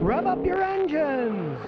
Rev up your engines!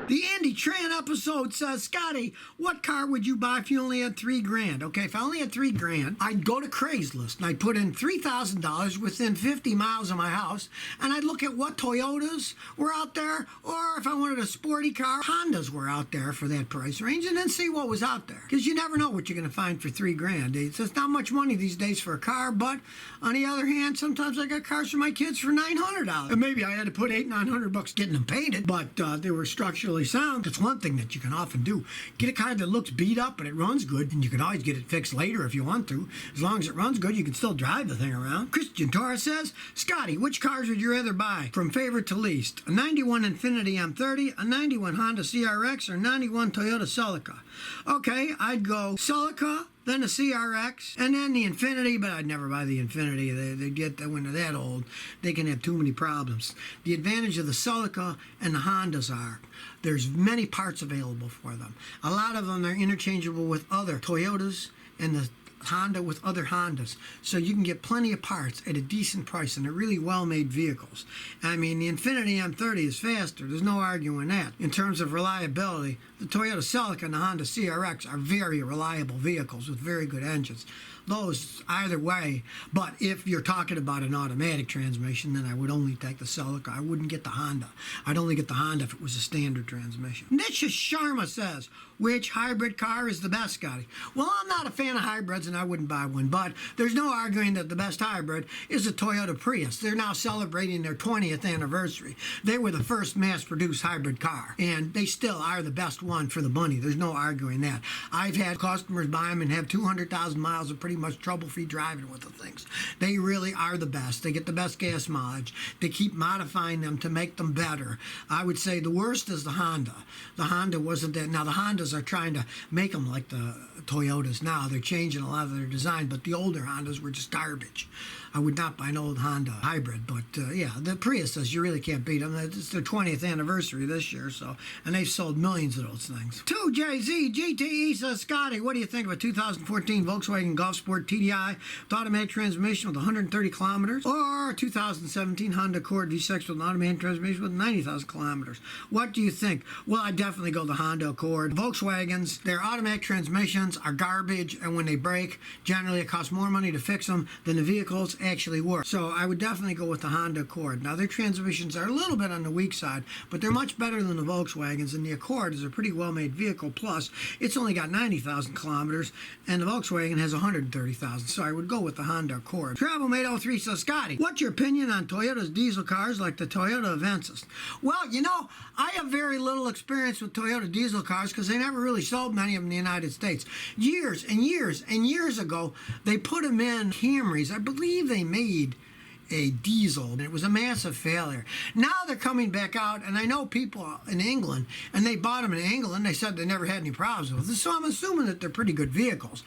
The Andy Tran episode says, Scotty, what car would you buy if you only had $3,000? Okay, if I only had $3,000, I'd go to Craigslist and I'd put in $3,000 within 50 miles of my house, and I'd look at what Toyotas were out there, or if I wanted a sporty car, Hondas were out there for that price range, and then see what was out there. Because you never know what you're going to find for $3,000. It's not much money these days for a car, but on the other hand, sometimes I got cars for my kids for $900. And maybe I had to put $800-900 getting them painted, but they were structurally sound. It's one thing that you can often do. Get a car that looks beat up but it runs good, and you can always get it fixed later if you want to. As long as it runs good, you can still drive the thing around. Christian Torres says, Scotty, which cars would you rather buy from favorite to least? A 91 Infiniti M30, a 91 Honda CRX, or 91 Toyota Celica? Okay, I'd go Celica, then the CRX, and then the Infiniti, but I'd never buy the Infiniti. They get when they're that old, they can have too many problems. The advantage of the Celica and the Hondas are there's many parts available for them. A lot of them are interchangeable with other Toyotas and the Honda with other Hondas, so you can get plenty of parts at a decent price, and they're really well-made vehicles. I mean, the Infiniti M30 is faster, there's no arguing that. In terms of reliability, the Toyota Celica and the Honda CRX are very reliable vehicles with very good engines. Those either way, but if you're talking about an automatic transmission, then I would only take the Celica. I wouldn't get the Honda. I'd only get the Honda if it was a standard transmission. Nisha Sharma says, which hybrid car is the best, Scotty? Well, I'm not a fan of hybrids and I wouldn't buy one, but there's no arguing that the best hybrid is a Toyota Prius. They're now celebrating their 20th anniversary. They were the first mass-produced hybrid car, and they still are the best one for the money. There's no arguing that. I've had customers buy them and have 200,000 miles of pretty much trouble-free driving with the things. They really are the best. They get the best gas mileage. They keep modifying them to make them better. I would say the worst is the Honda. The Honda wasn't that. Now, the Hondas are trying to make them like the Toyotas now. They're changing a lot of their design, but the older Hondas were just garbage. I would not buy an old Honda hybrid, but yeah, the Prius says you really can't beat them. It's their 20th anniversary this year, so, and they've sold millions of those things. 2JZ GTE says, Scotty, what do you think of a 2014 Volkswagen Golf Sport TDI with automatic transmission with 130 kilometers, or a 2017 Honda Accord V6 with an automatic transmission with 90,000 kilometers? What do you think? Well, I definitely go the Honda Accord. Volkswagens, their automatic transmissions are garbage, and when they break, generally it costs more money to fix them than the vehicles actually work. So I would definitely go with the Honda Accord. Now, their transmissions are a little bit on the weak side, but they're much better than the Volkswagens, and the Accord is a pretty well-made vehicle. Plus, it's only got 90,000 kilometers, and the Volkswagen has 130,000, so I would go with the Honda Accord. TravelMate03 says, Scotty, what's your opinion on Toyota's diesel cars like the Toyota Avensis? Well, you know, I have very little experience with Toyota diesel cars because they never really sold many of them in the United States. Years and years and years ago, they put them in Camrys. I believe they made a diesel, and it was a massive failure. Now they're coming back out, and I know people in England, and they bought them in England. They said they never had any problems with it, so I'm assuming that they're pretty good vehicles.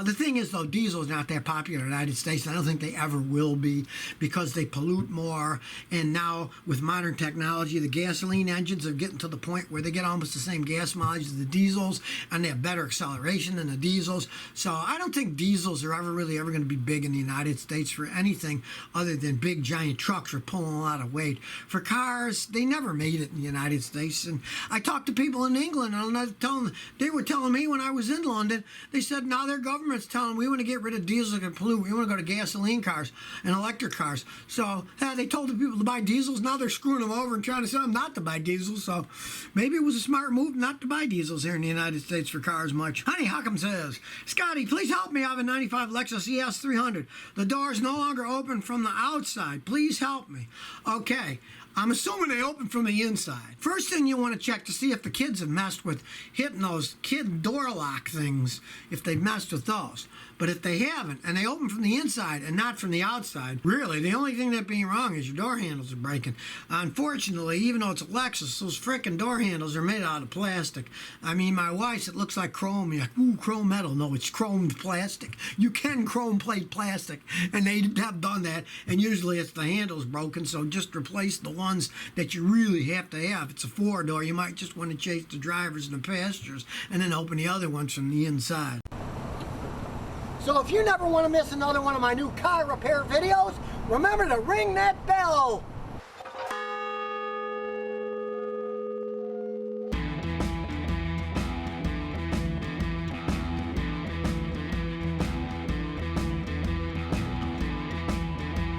The thing is, though, diesel is not that popular in the United States. I don't think they ever will be because they pollute more, and now with modern technology, the gasoline engines are getting to the point where they get almost the same gas mileage as the diesels, and they have better acceleration than the diesels. So I don't think diesels are ever going to be big in the United States for anything other than big giant trucks are pulling a lot of weight. For cars, they never made it in the United States. And I talked to people in England, and they were telling me when I was in London, they said now their government's telling them we want to get rid of diesel and pollute. We want to go to gasoline cars and electric cars. So they told the people to buy diesels. Now they're screwing them over and trying to tell them not to buy diesels. So maybe it was a smart move not to buy diesels here in the United States for cars much. Honey Huckam says, Scotty, please help me. I have a 95 Lexus ES 300. The door's no longer open from the outside. Please help me. Okay. I'm assuming they open from the inside. First thing you want to check to see if the kids have messed with hitting those kid door lock things, if they've messed with those. But if they haven't, and they open from the inside and not from the outside, really, the only thing that's being wrong is your door handles are breaking. Unfortunately, even though it's a Lexus, those frickin' door handles are made out of plastic. I mean, my wife's, it looks like chrome. You're like, ooh, chrome metal. No, it's chromed plastic. You can chrome plate plastic, and they have done that, and usually it's the handles broken, so just replace the ones that you really have to have. It's a four-door. You might just want to chase the drivers and the passengers, and then open the other ones from the inside. So if you never want to miss another one of my new car repair videos, remember to ring that bell.